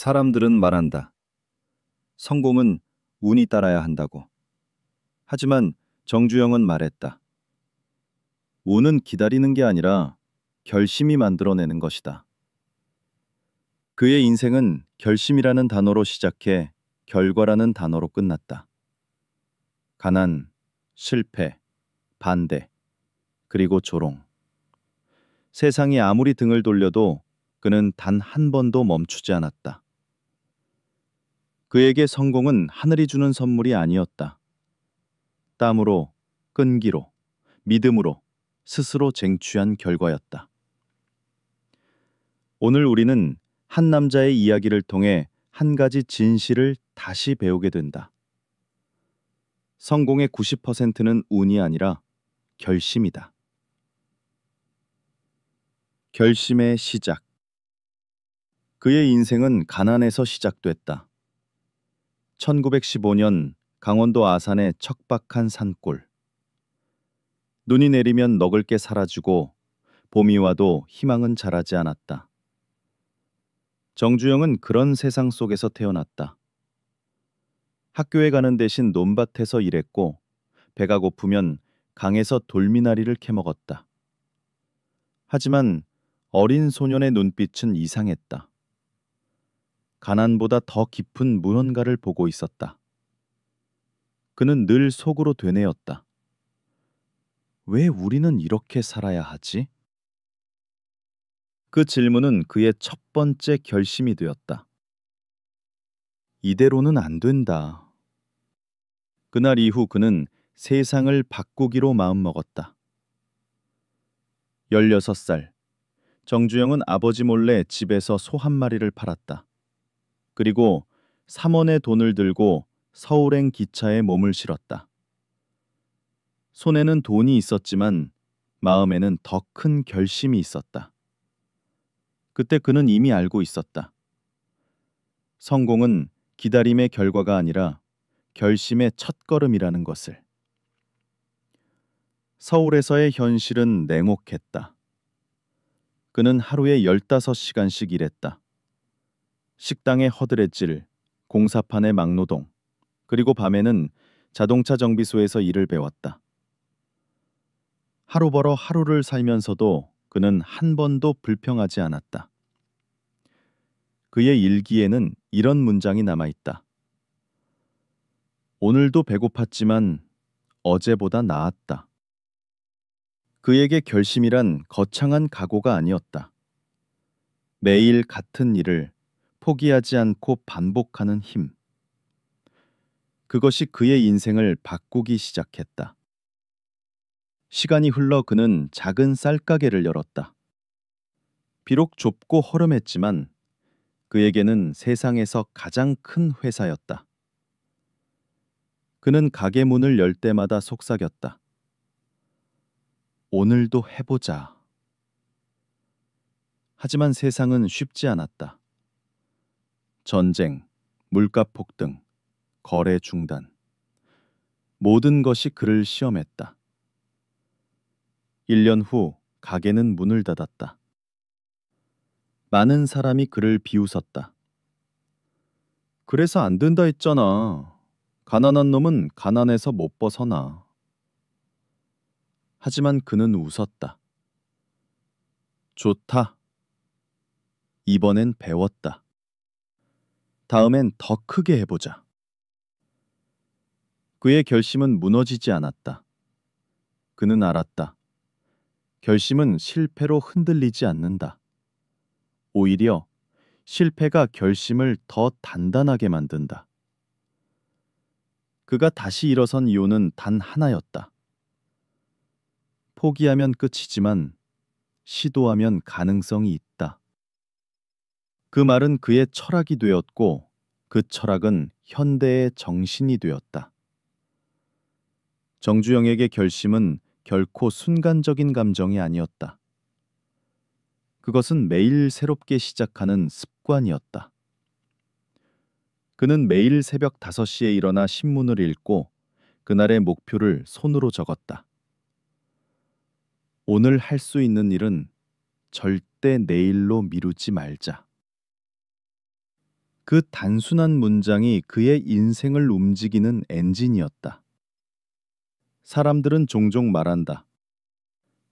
사람들은 말한다. 성공은 운이 따라야 한다고. 하지만 정주영은 말했다. 운은 기다리는 게 아니라 결심이 만들어내는 것이다. 그의 인생은 결심이라는 단어로 시작해 결과라는 단어로 끝났다. 가난, 실패, 반대, 그리고 조롱. 세상이 아무리 등을 돌려도 그는 단 한 번도 멈추지 않았다. 그에게 성공은 하늘이 주는 선물이 아니었다. 땀으로, 끈기로, 믿음으로 스스로 쟁취한 결과였다. 오늘 우리는 한 남자의 이야기를 통해 한 가지 진실을 다시 배우게 된다. 성공의 90%는 운이 아니라 결심이다. 결심의 시작. 그의 인생은 가난에서 시작됐다. 1915년 강원도 아산의 척박한 산골. 눈이 내리면 먹을 게 사라지고 봄이 와도 희망은 자라지 않았다. 정주영은 그런 세상 속에서 태어났다. 학교에 가는 대신 논밭에서 일했고 배가 고프면 강에서 돌미나리를 캐먹었다. 하지만 어린 소년의 눈빛은 이상했다. 가난보다 더 깊은 무언가를 보고 있었다. 그는 늘 속으로 되뇌었다. 왜 우리는 이렇게 살아야 하지? 그 질문은 그의 첫 번째 결심이 되었다. 이대로는 안 된다. 그날 이후 그는 세상을 바꾸기로 마음먹었다. 16살, 정주영은 아버지 몰래 집에서 소 한 마리를 팔았다. 그리고 3원의 돈을 들고 서울행 기차에 몸을 실었다. 손에는 돈이 있었지만 마음에는 더 큰 결심이 있었다. 그때 그는 이미 알고 있었다. 성공은 기다림의 결과가 아니라 결심의 첫걸음이라는 것을. 서울에서의 현실은 냉혹했다. 그는 하루에 15시간씩 일했다. 식당의 허드렛질, 공사판의 막노동, 그리고 밤에는 자동차 정비소에서 일을 배웠다. 하루 벌어 하루를 살면서도 그는 한 번도 불평하지 않았다. 그의 일기에는 이런 문장이 남아있다. 오늘도 배고팠지만 어제보다 나았다. 그에게 결심이란 거창한 각오가 아니었다. 매일 같은 일을 포기하지 않고 반복하는 힘. 그것이 그의 인생을 바꾸기 시작했다. 시간이 흘러 그는 작은 쌀가게를 열었다. 비록 좁고 허름했지만 그에게는 세상에서 가장 큰 회사였다. 그는 가게 문을 열 때마다 속삭였다. 오늘도 해보자. 하지만 세상은 쉽지 않았다. 전쟁, 물가 폭등, 거래 중단. 모든 것이 그를 시험했다. 1년 후 가게는 문을 닫았다. 많은 사람이 그를 비웃었다. 그래서 안 된다 했잖아. 가난한 놈은 가난에서 못 벗어나. 하지만 그는 웃었다. 좋다. 이번엔 배웠다. 다음엔 더 크게 해보자. 그의 결심은 무너지지 않았다. 그는 알았다. 결심은 실패로 흔들리지 않는다. 오히려 실패가 결심을 더 단단하게 만든다. 그가 다시 일어선 이유는 단 하나였다. 포기하면 끝이지만 시도하면 가능성이 있다. 그 말은 그의 철학이 되었고 그 철학은 현대의 정신이 되었다. 정주영에게 결심은 결코 순간적인 감정이 아니었다. 그것은 매일 새롭게 시작하는 습관이었다. 그는 매일 새벽 5시에 일어나 신문을 읽고 그날의 목표를 손으로 적었다. 오늘 할 수 있는 일은 절대 내일로 미루지 말자. 그 단순한 문장이 그의 인생을 움직이는 엔진이었다. 사람들은 종종 말한다.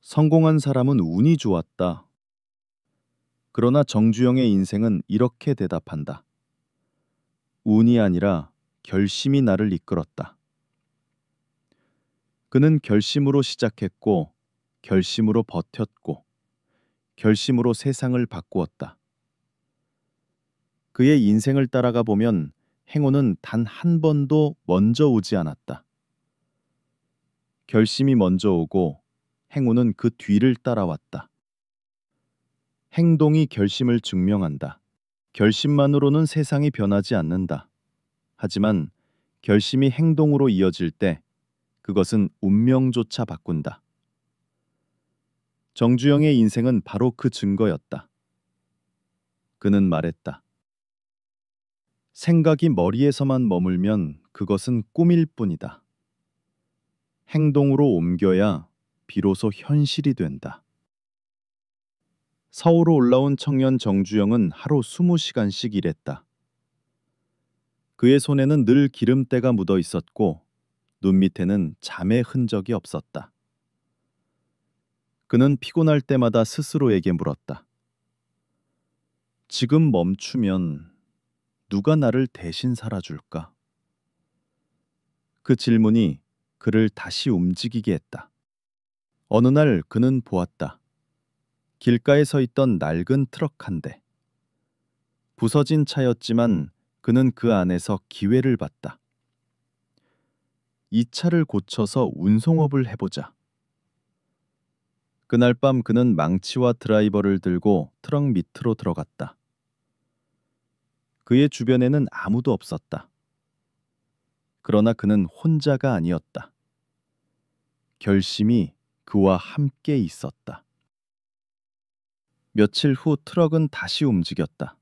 성공한 사람은 운이 좋았다. 그러나 정주영의 인생은 이렇게 대답한다. 운이 아니라 결심이 나를 이끌었다. 그는 결심으로 시작했고, 결심으로 버텼고, 결심으로 세상을 바꾸었다. 그의 인생을 따라가 보면 행운은 단 한 번도 먼저 오지 않았다. 결심이 먼저 오고 행운은 그 뒤를 따라왔다. 행동이 결심을 증명한다. 결심만으로는 세상이 변하지 않는다. 하지만 결심이 행동으로 이어질 때 그것은 운명조차 바꾼다. 정주영의 인생은 바로 그 증거였다. 그는 말했다. 생각이 머리에서만 머물면 그것은 꿈일 뿐이다. 행동으로 옮겨야 비로소 현실이 된다. 서울로 올라온 청년 정주영은 하루 20시간씩 일했다. 그의 손에는 늘 기름때가 묻어 있었고 눈 밑에는 잠의 흔적이 없었다. 그는 피곤할 때마다 스스로에게 물었다. 지금 멈추면 누가 나를 대신 살아줄까? 그 질문이 그를 다시 움직이게 했다. 어느 날 그는 보았다. 길가에 서 있던 낡은 트럭 한 대. 부서진 차였지만 그는 그 안에서 기회를 봤다. 이 차를 고쳐서 운송업을 해보자. 그날 밤 그는 망치와 드라이버를 들고 트럭 밑으로 들어갔다. 그의 주변에는 아무도 없었다. 그러나 그는 혼자가 아니었다. 결심이 그와 함께 있었다. 며칠 후 트럭은 다시 움직였다.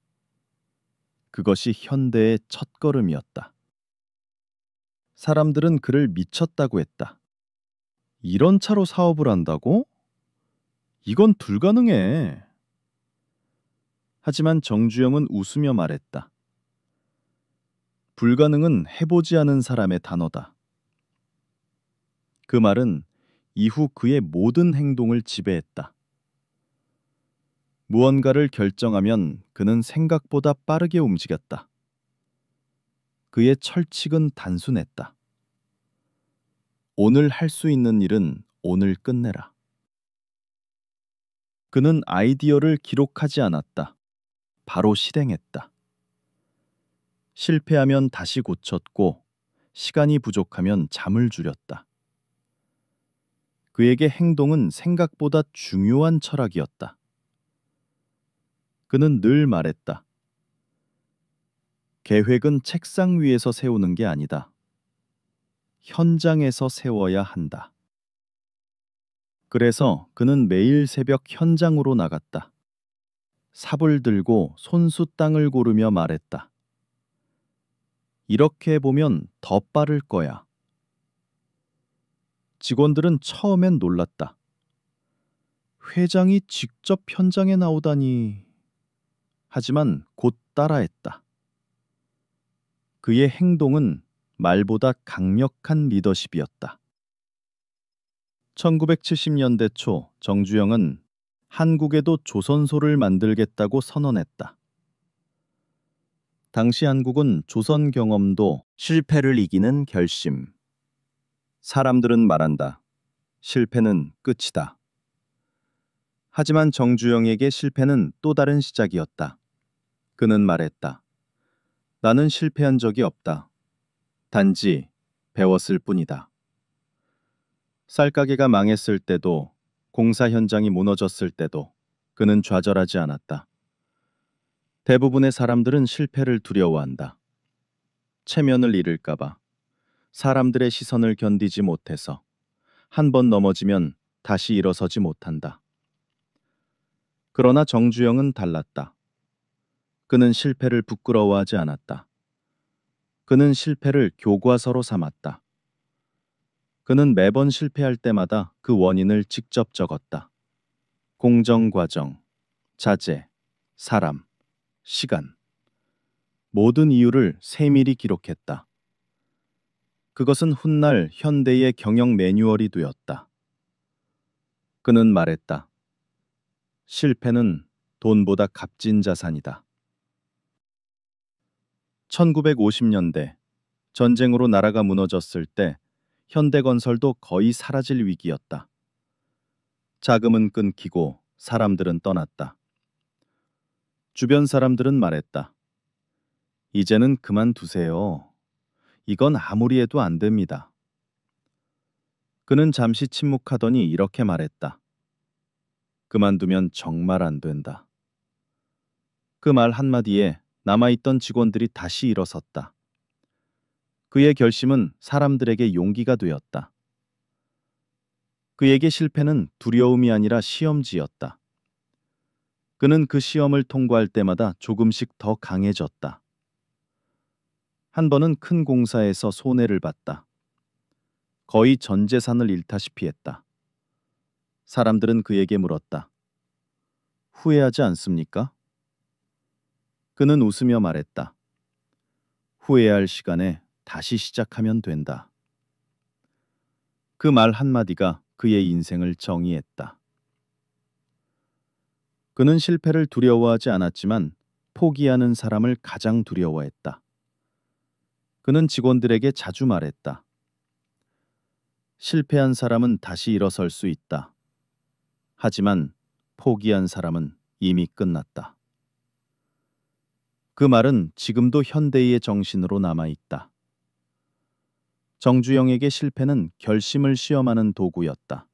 그것이 현대의 첫걸음이었다. 사람들은 그를 미쳤다고 했다. 이런 차로 사업을 한다고? 이건 불가능해. 하지만 정주영은 웃으며 말했다. 불가능은 해보지 않은 사람의 단어다. 그 말은 이후 그의 모든 행동을 지배했다. 무언가를 결정하면 그는 생각보다 빠르게 움직였다. 그의 철칙은 단순했다. 오늘 할 수 있는 일은 오늘 끝내라. 그는 아이디어를 기록하지 않았다. 바로 실행했다. 실패하면 다시 고쳤고 시간이 부족하면 잠을 줄였다. 그에게 행동은 생각보다 중요한 철학이었다. 그는 늘 말했다. 계획은 책상 위에서 세우는 게 아니다. 현장에서 세워야 한다. 그래서 그는 매일 새벽 현장으로 나갔다. 삽을 들고 손수 땅을 고르며 말했다. 이렇게 해보면 더 빠를 거야. 직원들은 처음엔 놀랐다. 회장이 직접 현장에 나오다니. 하지만 곧 따라했다. 그의 행동은 말보다 강력한 리더십이었다. 1970년대 초 정주영은 한국에도 조선소를 만들겠다고 선언했다. 당시 한국은 조선 경험도 실패를 이기는 결심. 사람들은 말한다. 실패는 끝이다. 하지만 정주영에게 실패는 또 다른 시작이었다. 그는 말했다. 나는 실패한 적이 없다. 단지 배웠을 뿐이다. 쌀가게가 망했을 때도, 공사 현장이 무너졌을 때도 그는 좌절하지 않았다. 대부분의 사람들은 실패를 두려워한다. 체면을 잃을까봐, 사람들의 시선을 견디지 못해서 한 번 넘어지면 다시 일어서지 못한다. 그러나 정주영은 달랐다. 그는 실패를 부끄러워하지 않았다. 그는 실패를 교과서로 삼았다. 그는 매번 실패할 때마다 그 원인을 직접 적었다. 공정 과정, 자재, 사람, 시간. 모든 이유를 세밀히 기록했다. 그것은 훗날 현대의 경영 매뉴얼이 되었다. 그는 말했다. 실패는 돈보다 값진 자산이다. 1950년대 전쟁으로 나라가 무너졌을 때 현대건설도 거의 사라질 위기였다. 자금은 끊기고 사람들은 떠났다. 주변 사람들은 말했다. 이제는 그만두세요. 이건 아무리 해도 안 됩니다. 그는 잠시 침묵하더니 이렇게 말했다. 그만두면 정말 안 된다. 그 말 한마디에 남아있던 직원들이 다시 일어섰다. 그의 결심은 사람들에게 용기가 되었다. 그에게 실패는 두려움이 아니라 시험지였다. 그는 그 시험을 통과할 때마다 조금씩 더 강해졌다. 한 번은 큰 공사에서 손해를 봤다. 거의 전 재산을 잃다시피 했다. 사람들은 그에게 물었다. 후회하지 않습니까? 그는 웃으며 말했다. 후회할 시간에 다시 시작하면 된다. 그 말 한마디가 그의 인생을 정의했다. 그는 실패를 두려워하지 않았지만 포기하는 사람을 가장 두려워했다. 그는 직원들에게 자주 말했다. 실패한 사람은 다시 일어설 수 있다. 하지만 포기한 사람은 이미 끝났다. 그 말은 지금도 현대의 정신으로 남아있다. 정주영에게 실패는 결심을 시험하는 도구였다.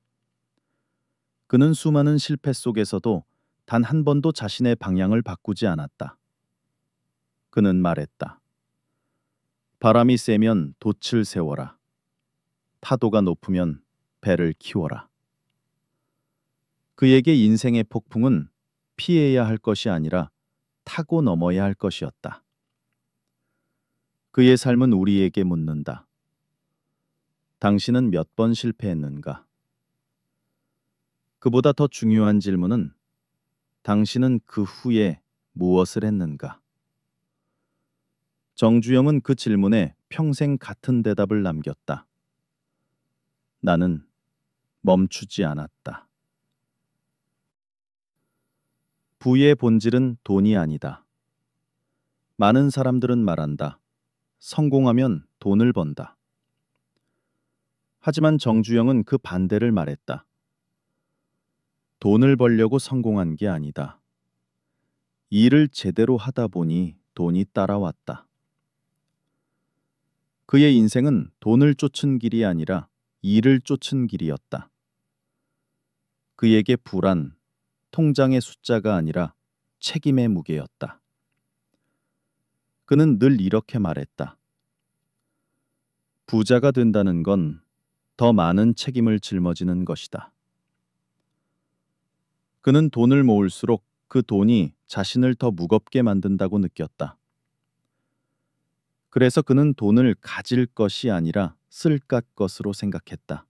그는 수많은 실패 속에서도 단 한 번도 자신의 방향을 바꾸지 않았다. 그는 말했다. 바람이 세면 돛을 세워라. 파도가 높으면 배를 키워라. 그에게 인생의 폭풍은 피해야 할 것이 아니라 타고 넘어야 할 것이었다. 그의 삶은 우리에게 묻는다. 당신은 몇 번 실패했는가? 그보다 더 중요한 질문은 당신은 그 후에 무엇을 했는가? 정주영은 그 질문에 평생 같은 대답을 남겼다. 나는 멈추지 않았다. 부의 본질은 돈이 아니다. 많은 사람들은 말한다. 성공하면 돈을 번다. 하지만 정주영은 그 반대를 말했다. 돈을 벌려고 성공한 게 아니다. 일을 제대로 하다 보니 돈이 따라왔다. 그의 인생은 돈을 쫓은 길이 아니라 일을 쫓은 길이었다. 그에게 불안, 통장의 숫자가 아니라 책임의 무게였다. 그는 늘 이렇게 말했다. 부자가 된다는 건 더 많은 책임을 짊어지는 것이다. 그는 돈을 모을수록 그 돈이 자신을 더 무겁게 만든다고 느꼈다. 그래서 그는 돈을 가질 것이 아니라 쓸것 것으로 생각했다.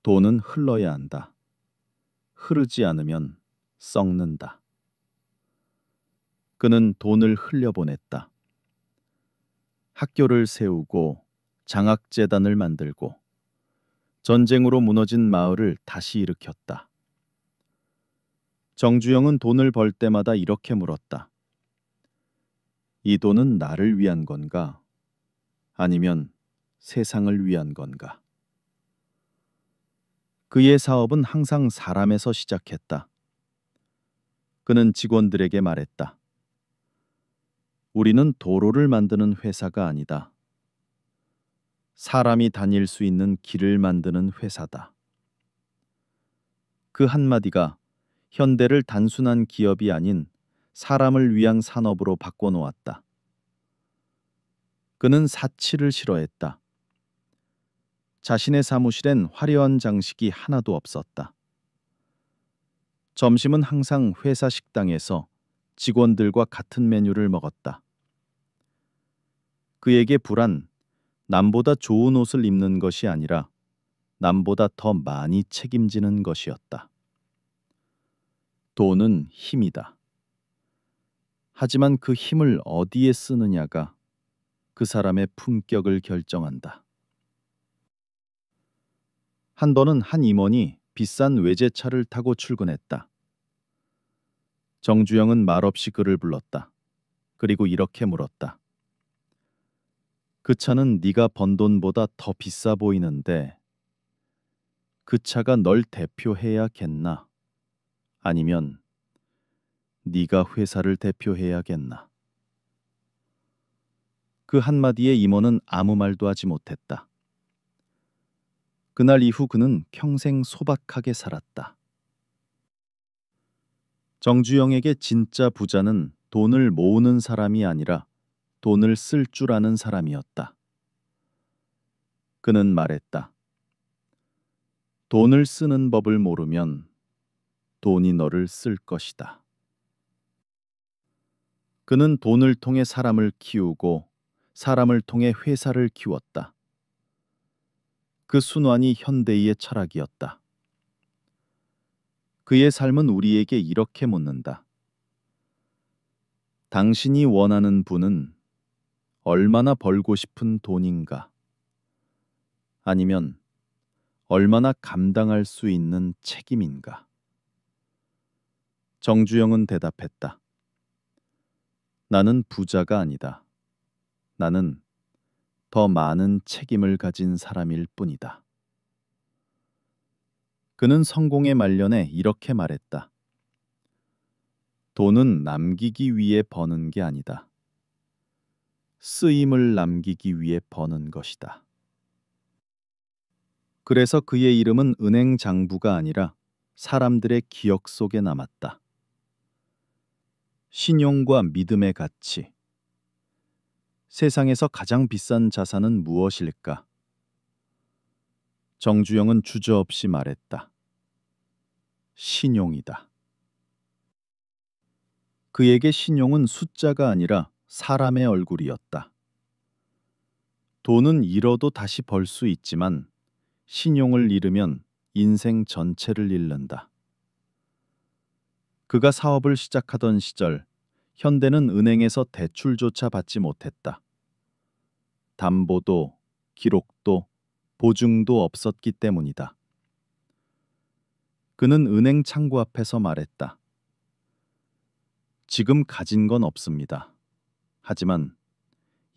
돈은 흘러야 한다. 흐르지 않으면 썩는다. 그는 돈을 흘려보냈다. 학교를 세우고 장학재단을 만들고 전쟁으로 무너진 마을을 다시 일으켰다. 정주영은 돈을 벌 때마다 이렇게 물었다. 이 돈은 나를 위한 건가? 아니면 세상을 위한 건가? 그의 사업은 항상 사람에서 시작했다. 그는 직원들에게 말했다. 우리는 도로를 만드는 회사가 아니다. 사람이 다닐 수 있는 길을 만드는 회사다. 그 한마디가 현대를 단순한 기업이 아닌 사람을 위한 산업으로 바꿔놓았다. 그는 사치를 싫어했다. 자신의 사무실엔 화려한 장식이 하나도 없었다. 점심은 항상 회사 식당에서 직원들과 같은 메뉴를 먹었다. 그에게 불안, 남보다 좋은 옷을 입는 것이 아니라 남보다 더 많이 책임지는 것이었다. 돈은 힘이다. 하지만 그 힘을 어디에 쓰느냐가 그 사람의 품격을 결정한다. 한 번은 한 임원이 비싼 외제차를 타고 출근했다. 정주영은 말없이 그를 불렀다. 그리고 이렇게 물었다. 그 차는 네가 번 돈보다 더 비싸 보이는데 그 차가 널 대표해야겠나? 아니면 네가 회사를 대표해야겠나? 그 한마디에 임원은 아무 말도 하지 못했다. 그날 이후 그는 평생 소박하게 살았다. 정주영에게 진짜 부자는 돈을 모으는 사람이 아니라 돈을 쓸 줄 아는 사람이었다. 그는 말했다. 돈을 쓰는 법을 모르면 돈이 너를 쓸 것이다. 그는 돈을 통해 사람을 키우고 사람을 통해 회사를 키웠다. 그 순환이 현대인의 철학이었다. 그의 삶은 우리에게 이렇게 묻는다. 당신이 원하는 부는 얼마나 벌고 싶은 돈인가? 아니면 얼마나 감당할 수 있는 책임인가? 정주영은 대답했다. 나는 부자가 아니다. 나는 더 많은 책임을 가진 사람일 뿐이다. 그는 성공의 말년에 이렇게 말했다. 돈은 남기기 위해 버는 게 아니다. 쓰임을 남기기 위해 버는 것이다. 그래서 그의 이름은 은행 장부가 아니라 사람들의 기억 속에 남았다. 신용과 믿음의 가치. 세상에서 가장 비싼 자산은 무엇일까? 정주영은 주저없이 말했다. 신용이다. 그에게 신용은 숫자가 아니라 사람의 얼굴이었다. 돈은 잃어도 다시 벌 수 있지만 신용을 잃으면 인생 전체를 잃는다. 그가 사업을 시작하던 시절 현대는 은행에서 대출조차 받지 못했다. 담보도 기록도 보증도 없었기 때문이다. 그는 은행 창구 앞에서 말했다. 지금 가진 건 없습니다. 하지만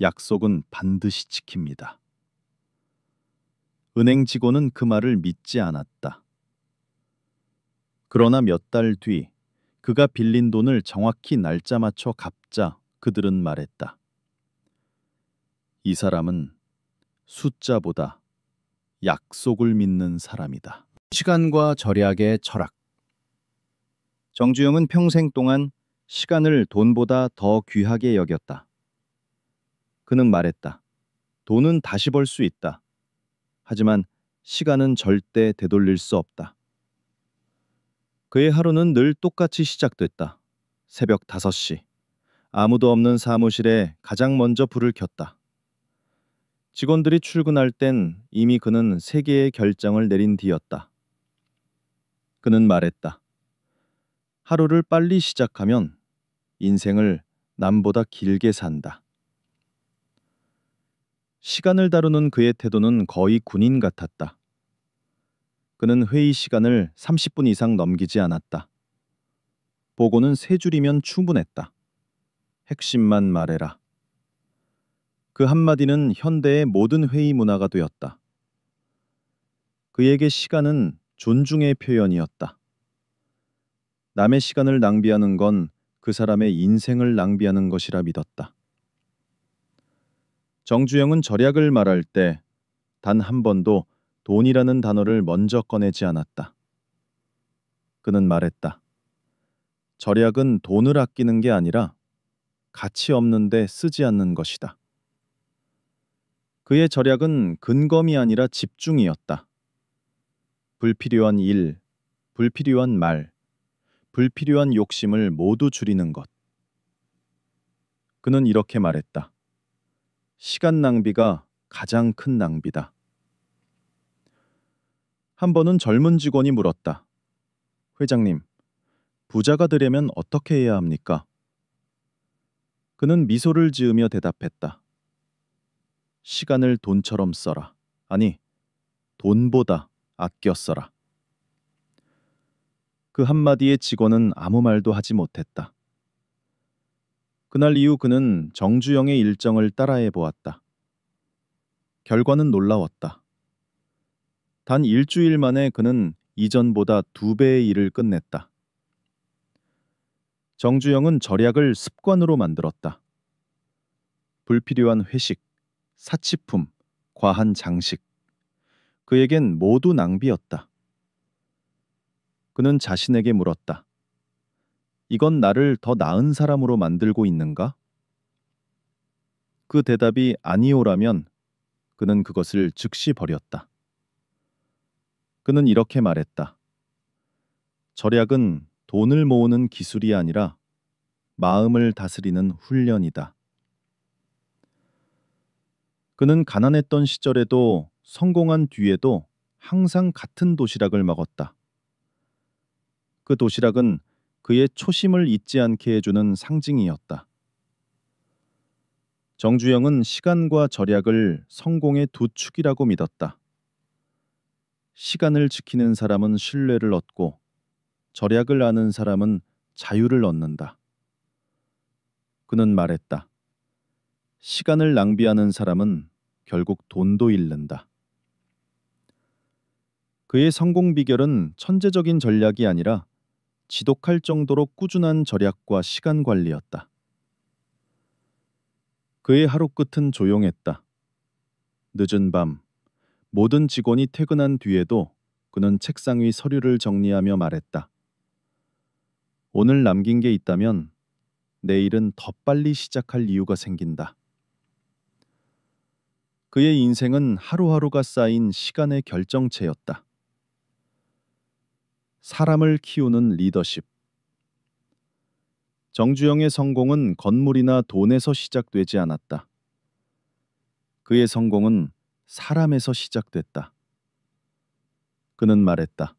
약속은 반드시 지킵니다. 은행 직원은 그 말을 믿지 않았다. 그러나 몇 달 뒤 그가 빌린 돈을 정확히 날짜 맞춰 갚자 그들은 말했다. 이 사람은 숫자보다 약속을 믿는 사람이다. 시간과 절약의 철학. 정주영은 평생 동안 시간을 돈보다 더 귀하게 여겼다. 그는 말했다. 돈은 다시 벌 수 있다. 하지만 시간은 절대 되돌릴 수 없다. 그의 하루는 늘 똑같이 시작됐다. 새벽 5시. 아무도 없는 사무실에 가장 먼저 불을 켰다. 직원들이 출근할 땐 이미 그는 3개의 결정을 내린 뒤였다. 그는 말했다. 하루를 빨리 시작하면 인생을 남보다 길게 산다. 시간을 다루는 그의 태도는 거의 군인 같았다. 그는 회의 시간을 30분 이상 넘기지 않았다. 보고는 3줄이면 충분했다. 핵심만 말해라. 그 한마디는 현대의 모든 회의 문화가 되었다. 그에게 시간은 존중의 표현이었다. 남의 시간을 낭비하는 건 그 사람의 인생을 낭비하는 것이라 믿었다. 정주영은 절약을 말할 때 단 한 번도 돈이라는 단어를 먼저 꺼내지 않았다. 그는 말했다. 절약은 돈을 아끼는 게 아니라 가치 없는데 쓰지 않는 것이다. 그의 절약은 근검이 아니라 집중이었다. 불필요한 일, 불필요한 말, 불필요한 욕심을 모두 줄이는 것. 그는 이렇게 말했다. 시간 낭비가 가장 큰 낭비다. 한 번은 젊은 직원이 물었다. 회장님, 부자가 되려면 어떻게 해야 합니까? 그는 미소를 지으며 대답했다. 시간을 돈처럼 써라. 아니, 돈보다 아껴 써라. 그 한마디에 직원은 아무 말도 하지 못했다. 그날 이후 그는 정주영의 일정을 따라해 보았다. 결과는 놀라웠다. 단 일주일 만에 그는 이전보다 2배의 일을 끝냈다. 정주영은 절약을 습관으로 만들었다. 불필요한 회식, 사치품, 과한 장식. 그에겐 모두 낭비였다. 그는 자신에게 물었다. 이건 나를 더 나은 사람으로 만들고 있는가? 그 대답이 아니오라면 그는 그것을 즉시 버렸다. 그는 이렇게 말했다. 절약은 돈을 모으는 기술이 아니라 마음을 다스리는 훈련이다. 그는 가난했던 시절에도 성공한 뒤에도 항상 같은 도시락을 먹었다. 그 도시락은 그의 초심을 잊지 않게 해주는 상징이었다. 정주영은 시간과 절약을 성공의 두 축이라고 믿었다. 시간을 지키는 사람은 신뢰를 얻고 절약을 아는 사람은 자유를 얻는다. 그는 말했다. 시간을 낭비하는 사람은 결국 돈도 잃는다. 그의 성공 비결은 천재적인 전략이 아니라 지독할 정도로 꾸준한 절약과 시간 관리였다. 그의 하루 끝은 조용했다. 늦은 밤, 모든 직원이 퇴근한 뒤에도 그는 책상 위 서류를 정리하며 말했다. 오늘 남긴 게 있다면 내일은 더 빨리 시작할 이유가 생긴다. 그의 인생은 하루하루가 쌓인 시간의 결정체였다. 사람을 키우는 리더십. 정주영의 성공은 건물이나 돈에서 시작되지 않았다. 그의 성공은 사람에서 시작됐다. 그는 말했다.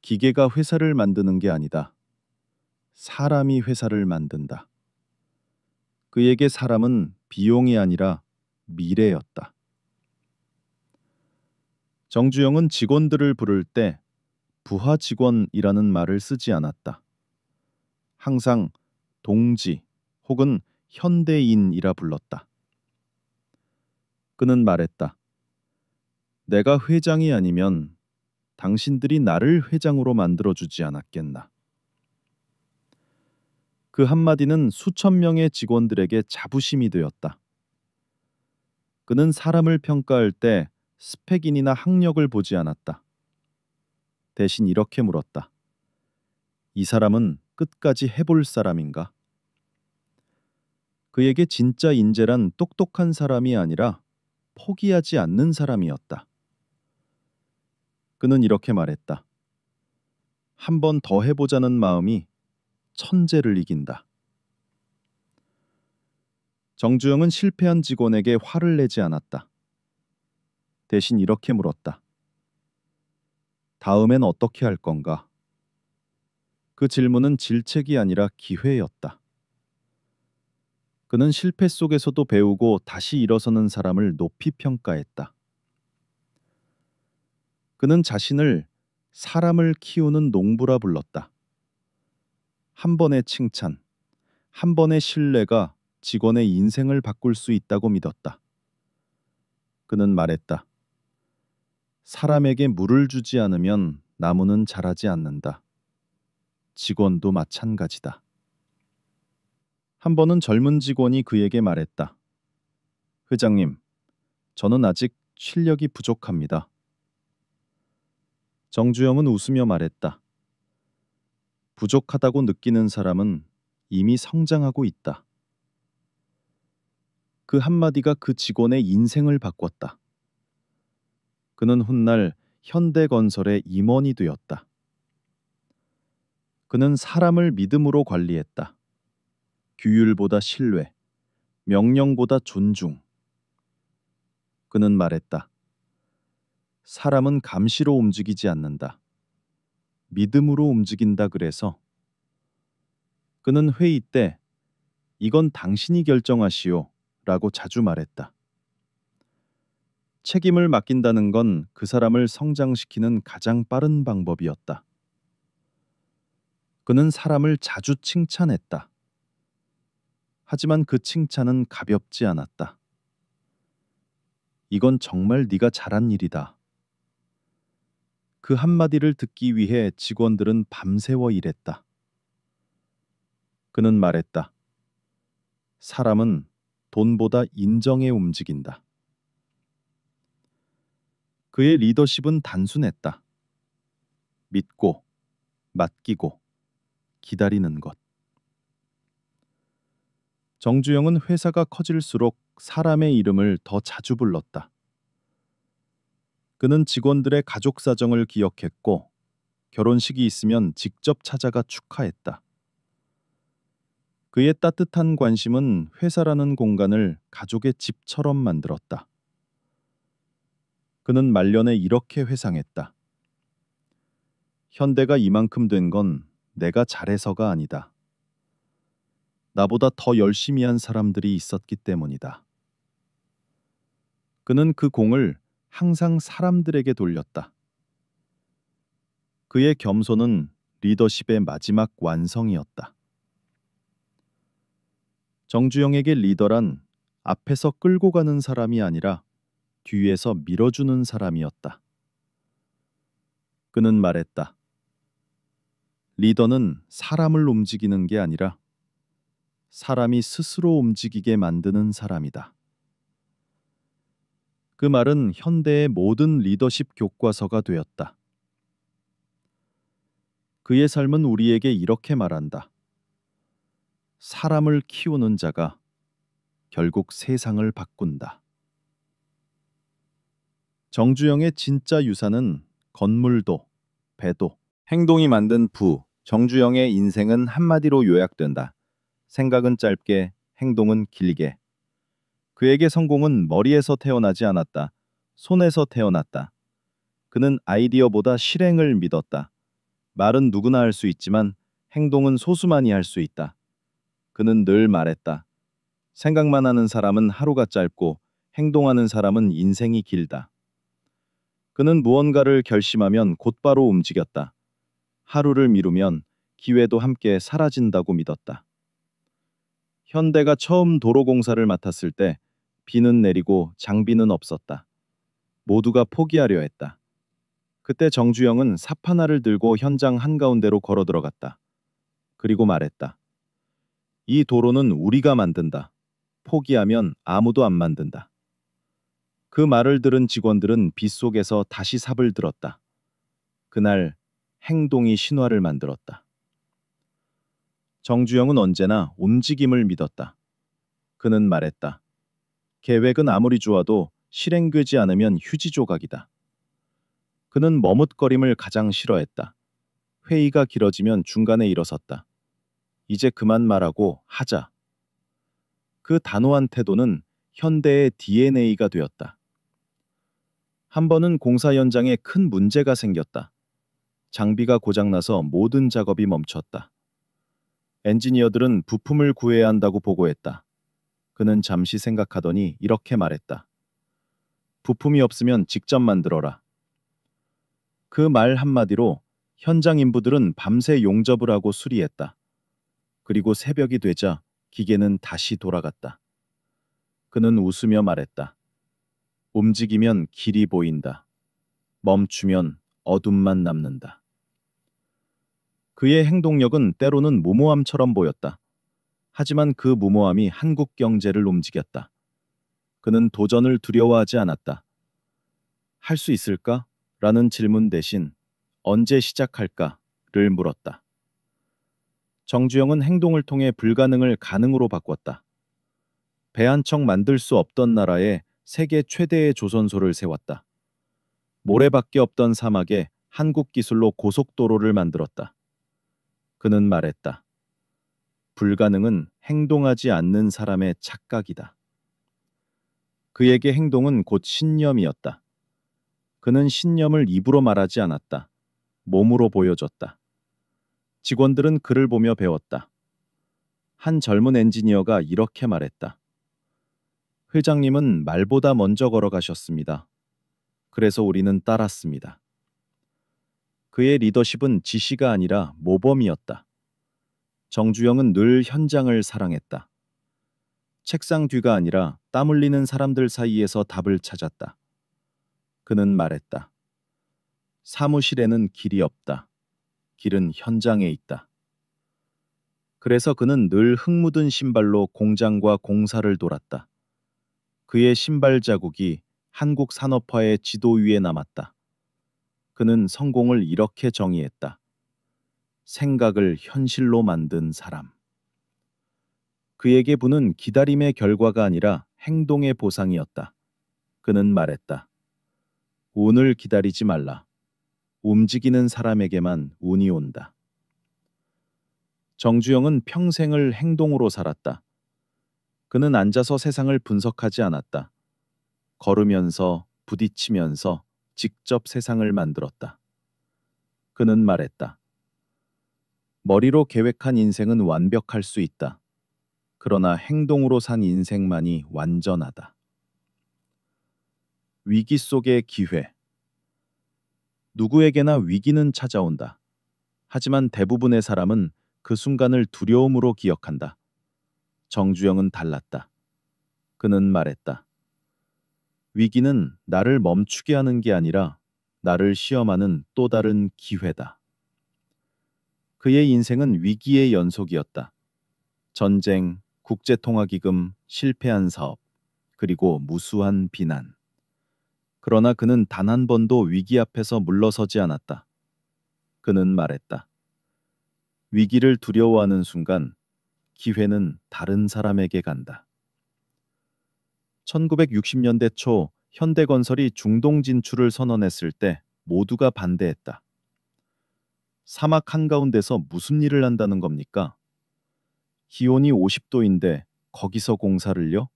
기계가 회사를 만드는 게 아니다. 사람이 회사를 만든다. 그에게 사람은 비용이 아니라 미래였다. 정주영은 직원들을 부를 때 부하 직원이라는 말을 쓰지 않았다. 항상 동지 혹은 현대인이라 불렀다. 그는 말했다. 내가 회장이 아니면 당신들이 나를 회장으로 만들어주지 않았겠나. 그 한마디는 수천 명의 직원들에게 자부심이 되었다. 그는 사람을 평가할 때 스펙인이나 학력을 보지 않았다. 대신 이렇게 물었다. 이 사람은 끝까지 해볼 사람인가? 그에게 진짜 인재란 똑똑한 사람이 아니라 포기하지 않는 사람이었다. 그는 이렇게 말했다. 한 번 더 해보자는 마음이 천재를 이긴다. 정주영은 실패한 직원에게 화를 내지 않았다. 대신 이렇게 물었다. 다음엔 어떻게 할 건가? 그 질문은 질책이 아니라 기회였다. 그는 실패 속에서도 배우고 다시 일어서는 사람을 높이 평가했다. 그는 자신을 사람을 키우는 농부라 불렀다. 한 번의 칭찬, 한 번의 신뢰가 직원의 인생을 바꿀 수 있다고 믿었다. 그는 말했다. 사람에게 물을 주지 않으면 나무는 자라지 않는다. 직원도 마찬가지다. 한 번은 젊은 직원이 그에게 말했다. 회장님, 저는 아직 실력이 부족합니다. 정주영은 웃으며 말했다. 부족하다고 느끼는 사람은 이미 성장하고 있다. 그 한마디가 그 직원의 인생을 바꿨다. 그는 훗날 현대건설의 임원이 되었다. 그는 사람을 믿음으로 관리했다. 규율보다 신뢰, 명령보다 존중. 그는 말했다. 사람은 감시로 움직이지 않는다. 믿음으로 움직인다 그래서 그는 회의 때 이건 당신이 결정하시오 라고 자주 말했다. 책임을 맡긴다는 건 그 사람을 성장시키는 가장 빠른 방법이었다. 그는 사람을 자주 칭찬했다. 하지만 그 칭찬은 가볍지 않았다. 이건 정말 네가 잘한 일이다. 그 한마디를 듣기 위해 직원들은 밤새워 일했다. 그는 말했다. 사람은 돈보다 인정에 움직인다. 그의 리더십은 단순했다. 믿고, 맡기고, 기다리는 것. 정주영은 회사가 커질수록 사람의 이름을 더 자주 불렀다. 그는 직원들의 가족 사정을 기억했고, 결혼식이 있으면 직접 찾아가 축하했다. 그의 따뜻한 관심은 회사라는 공간을 가족의 집처럼 만들었다. 그는 말년에 이렇게 회상했다. 현대가 이만큼 된 건 내가 잘해서가 아니다. 나보다 더 열심히 한 사람들이 있었기 때문이다. 그는 그 공을 항상 사람들에게 돌렸다. 그의 겸손은 리더십의 마지막 완성이었다. 정주영에게 리더란 앞에서 끌고 가는 사람이 아니라 뒤에서 밀어주는 사람이었다. 그는 말했다. 리더는 사람을 움직이는 게 아니라 사람이 스스로 움직이게 만드는 사람이다. 그 말은 현대의 모든 리더십 교과서가 되었다. 그의 삶은 우리에게 이렇게 말한다. 사람을 키우는 자가 결국 세상을 바꾼다. 정주영의 진짜 유산은 건물도, 배도, 행동이 만든 부. 정주영의 인생은 한마디로 요약된다. 생각은 짧게, 행동은 길게. 그에게 성공은 머리에서 태어나지 않았다. 손에서 태어났다. 그는 아이디어보다 실행을 믿었다. 말은 누구나 할 수 있지만 행동은 소수만이 할 수 있다. 그는 늘 말했다. 생각만 하는 사람은 하루가 짧고 행동하는 사람은 인생이 길다. 그는 무언가를 결심하면 곧바로 움직였다. 하루를 미루면 기회도 함께 사라진다고 믿었다. 현대가 처음 도로공사를 맡았을 때 비는 내리고 장비는 없었다. 모두가 포기하려 했다. 그때 정주영은 삽 하나를 들고 현장 한가운데로 걸어 들어갔다. 그리고 말했다. 이 도로는 우리가 만든다. 포기하면 아무도 안 만든다. 그 말을 들은 직원들은 빗속에서 다시 삽을 들었다. 그날 행동이 신화를 만들었다. 정주영은 언제나 움직임을 믿었다. 그는 말했다. 계획은 아무리 좋아도 실행되지 않으면 휴지 조각이다. 그는 머뭇거림을 가장 싫어했다. 회의가 길어지면 중간에 일어섰다. 이제 그만 말하고 하자. 그 단호한 태도는 현대의 DNA가 되었다. 한 번은 공사 현장에 큰 문제가 생겼다. 장비가 고장나서 모든 작업이 멈췄다. 엔지니어들은 부품을 구해야 한다고 보고했다. 그는 잠시 생각하더니 이렇게 말했다. 부품이 없으면 직접 만들어라. 그 말 한마디로 현장 인부들은 밤새 용접을 하고 수리했다. 그리고 새벽이 되자 기계는 다시 돌아갔다. 그는 웃으며 말했다. 움직이면 길이 보인다. 멈추면 어둠만 남는다. 그의 행동력은 때로는 무모함처럼 보였다. 하지만 그 무모함이 한국 경제를 움직였다. 그는 도전을 두려워하지 않았다. 할 수 있을까? 라는 질문 대신 언제 시작할까?를 물었다. 정주영은 행동을 통해 불가능을 가능으로 바꿨다. 배 한 척 만들 수 없던 나라에 세계 최대의 조선소를 세웠다. 모래밖에 없던 사막에 한국 기술로 고속도로를 만들었다. 그는 말했다. 불가능은 행동하지 않는 사람의 착각이다. 그에게 행동은 곧 신념이었다. 그는 신념을 입으로 말하지 않았다. 몸으로 보여줬다. 직원들은 그를 보며 배웠다. 한 젊은 엔지니어가 이렇게 말했다. 회장님은 말보다 먼저 걸어가셨습니다. 그래서 우리는 따랐습니다. 그의 리더십은 지시가 아니라 모범이었다. 정주영은 늘 현장을 사랑했다. 책상 뒤가 아니라 땀 흘리는 사람들 사이에서 답을 찾았다. 그는 말했다. 사무실에는 길이 없다. 길은 현장에 있다. 그래서 그는 늘 흙 묻은 신발로 공장과 공사를 돌았다. 그의 신발 자국이 한국 산업화의 지도 위에 남았다. 그는 성공을 이렇게 정의했다. 생각을 현실로 만든 사람. 그에게 부는 기다림의 결과가 아니라 행동의 보상이었다. 그는 말했다. 운을 기다리지 말라. 움직이는 사람에게만 운이 온다. 정주영은 평생을 행동으로 살았다. 그는 앉아서 세상을 분석하지 않았다. 걸으면서 부딪히면서 직접 세상을 만들었다. 그는 말했다. 머리로 계획한 인생은 완벽할 수 있다. 그러나 행동으로 산 인생만이 완전하다. 위기 속의 기회. 누구에게나 위기는 찾아온다. 하지만 대부분의 사람은 그 순간을 두려움으로 기억한다. 정주영은 달랐다. 그는 말했다. 위기는 나를 멈추게 하는 게 아니라 나를 시험하는 또 다른 기회다. 그의 인생은 위기의 연속이었다. 전쟁, 국제통화기금, 실패한 사업, 그리고 무수한 비난. 그러나 그는 단 한 번도 위기 앞에서 물러서지 않았다. 그는 말했다. 위기를 두려워하는 순간 기회는 다른 사람에게 간다. 1960년대 초 현대건설이 중동 진출을 선언했을 때 모두가 반대했다. 사막 한가운데서 무슨 일을 한다는 겁니까? 기온이 50도인데 거기서 공사를요?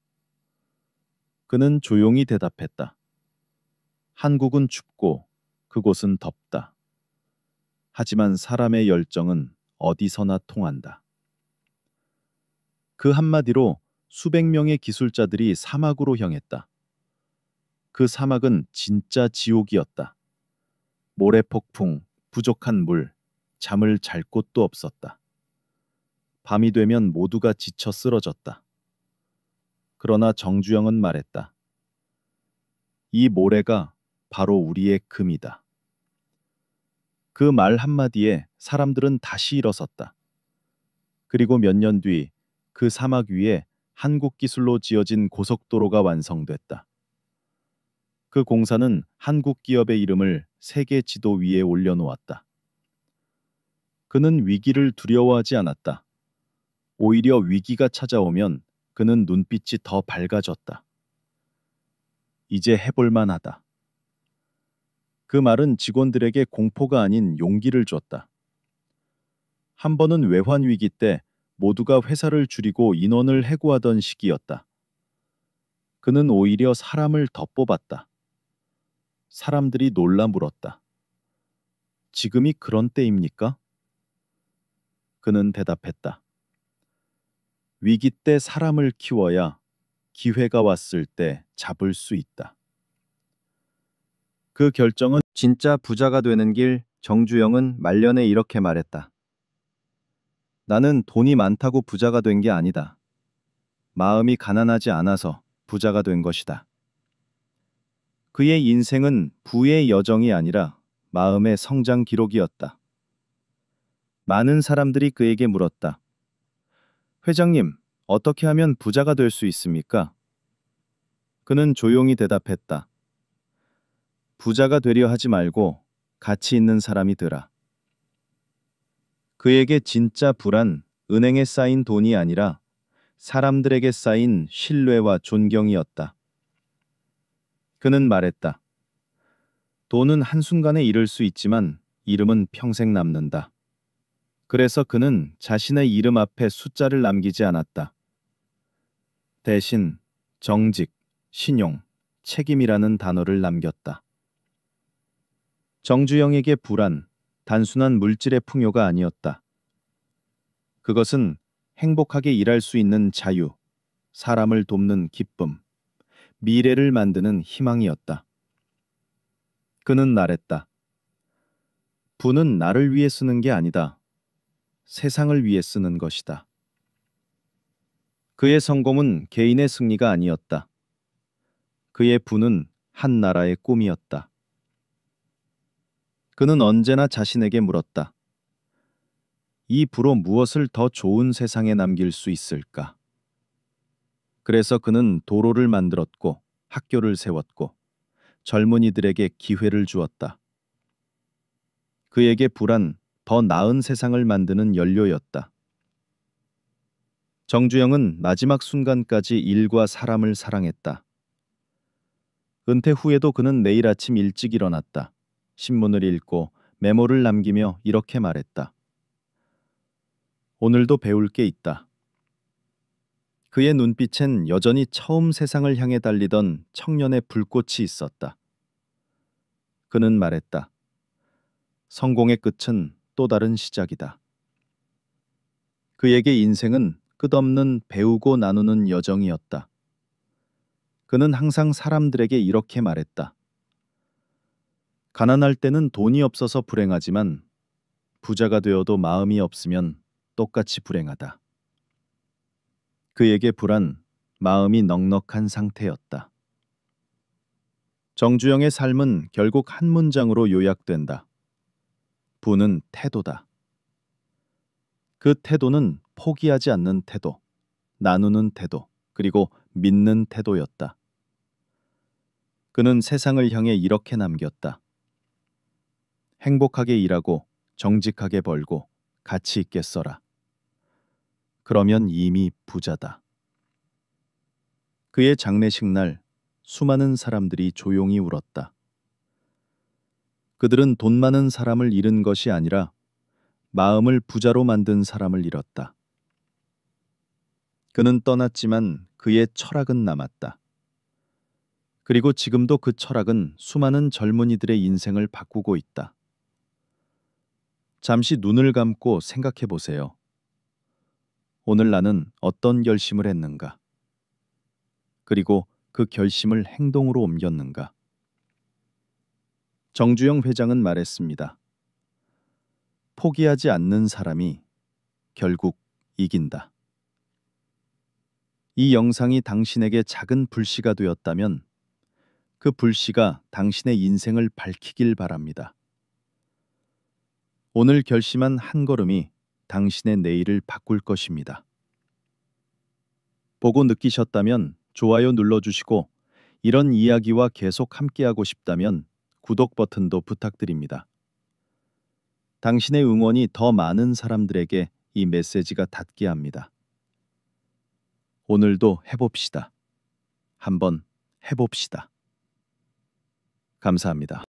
그는 조용히 대답했다. 한국은 춥고 그곳은 덥다. 하지만 사람의 열정은 어디서나 통한다. 그 한마디로 수백 명의 기술자들이 사막으로 향했다. 그 사막은 진짜 지옥이었다. 모래폭풍, 부족한 물, 잠을 잘 곳도 없었다. 밤이 되면 모두가 지쳐 쓰러졌다. 그러나 정주영은 말했다. 이 모래가 바로 우리의 금이다. 그 말 한마디에 사람들은 다시 일어섰다. 그리고 몇 년 뒤 그 사막 위에 한국 기술로 지어진 고속도로가 완성됐다. 그 공사는 한국 기업의 이름을 세계 지도 위에 올려놓았다. 그는 위기를 두려워하지 않았다. 오히려 위기가 찾아오면 그는 눈빛이 더 밝아졌다. 이제 해볼만 하다. 그 말은 직원들에게 공포가 아닌 용기를 줬다. 한 번은 외환 위기 때 모두가 회사를 줄이고 인원을 해고하던 시기였다. 그는 오히려 사람을 더 뽑았다. 사람들이 놀라 물었다. 지금이 그런 때입니까? 그는 대답했다. 위기 때 사람을 키워야 기회가 왔을 때 잡을 수 있다. 그 결정은 진짜 부자가 되는 길. 정주영은 말년에 이렇게 말했다. 나는 돈이 많다고 부자가 된 게 아니다. 마음이 가난하지 않아서 부자가 된 것이다. 그의 인생은 부의 여정이 아니라 마음의 성장 기록이었다. 많은 사람들이 그에게 물었다. 회장님, 어떻게 하면 부자가 될 수 있습니까? 그는 조용히 대답했다. 부자가 되려 하지 말고 가치 있는 사람이 되라. 그에게 진짜 부란 은행에 쌓인 돈이 아니라 사람들에게 쌓인 신뢰와 존경이었다. 그는 말했다. 돈은 한순간에 잃을 수 있지만 이름은 평생 남는다. 그래서 그는 자신의 이름 앞에 숫자를 남기지 않았다. 대신 정직, 신용, 책임이라는 단어를 남겼다. 정주영에게 불안, 단순한 물질의 풍요가 아니었다. 그것은 행복하게 일할 수 있는 자유, 사람을 돕는 기쁨, 미래를 만드는 희망이었다. 그는 말했다. 부는 나를 위해 쓰는 게 아니다. 세상을 위해 쓰는 것이다. 그의 성공은 개인의 승리가 아니었다. 그의 부는 한 나라의 꿈이었다. 그는 언제나 자신에게 물었다. 이 부로 무엇을 더 좋은 세상에 남길 수 있을까? 그래서 그는 도로를 만들었고 학교를 세웠고 젊은이들에게 기회를 주었다. 그에게 부란 더 나은 세상을 만드는 연료였다. 정주영은 마지막 순간까지 일과 사람을 사랑했다. 은퇴 후에도 그는 매일 아침 일찍 일어났다. 신문을 읽고 메모를 남기며 이렇게 말했다. 오늘도 배울 게 있다. 그의 눈빛엔 여전히 처음 세상을 향해 달리던 청년의 불꽃이 있었다. 그는 말했다. 성공의 끝은 또 다른 시작이다. 그에게 인생은 끝없는 배우고 나누는 여정이었다. 그는 항상 사람들에게 이렇게 말했다. 가난할 때는 돈이 없어서 불행하지만 부자가 되어도 마음이 없으면 똑같이 불행하다. 그에게 부란 마음이 넉넉한 상태였다. 정주영의 삶은 결국 한 문장으로 요약된다. 부는 태도다. 그 태도는 포기하지 않는 태도, 나누는 태도, 그리고 믿는 태도였다. 그는 세상을 향해 이렇게 남겼다. 행복하게 일하고 정직하게 벌고 가치 있게 써라. 그러면 이미 부자다. 그의 장례식 날 수많은 사람들이 조용히 울었다. 그들은 돈 많은 사람을 잃은 것이 아니라 마음을 부자로 만든 사람을 잃었다. 그는 떠났지만 그의 철학은 남았다. 그리고 지금도 그 철학은 수많은 젊은이들의 인생을 바꾸고 있다. 잠시 눈을 감고 생각해 보세요. 오늘 나는 어떤 결심을 했는가? 그리고 그 결심을 행동으로 옮겼는가? 정주영 회장은 말했습니다. 포기하지 않는 사람이 결국 이긴다. 이 영상이 당신에게 작은 불씨가 되었다면 그 불씨가 당신의 인생을 밝히길 바랍니다. 오늘 결심한 한 걸음이 당신의 내일을 바꿀 것입니다. 보고 느끼셨다면 좋아요 눌러주시고 이런 이야기와 계속 함께하고 싶다면 구독 버튼도 부탁드립니다. 당신의 응원이 더 많은 사람들에게 이 메시지가 닿게 합니다. 오늘도 해봅시다. 한번 해봅시다. 감사합니다.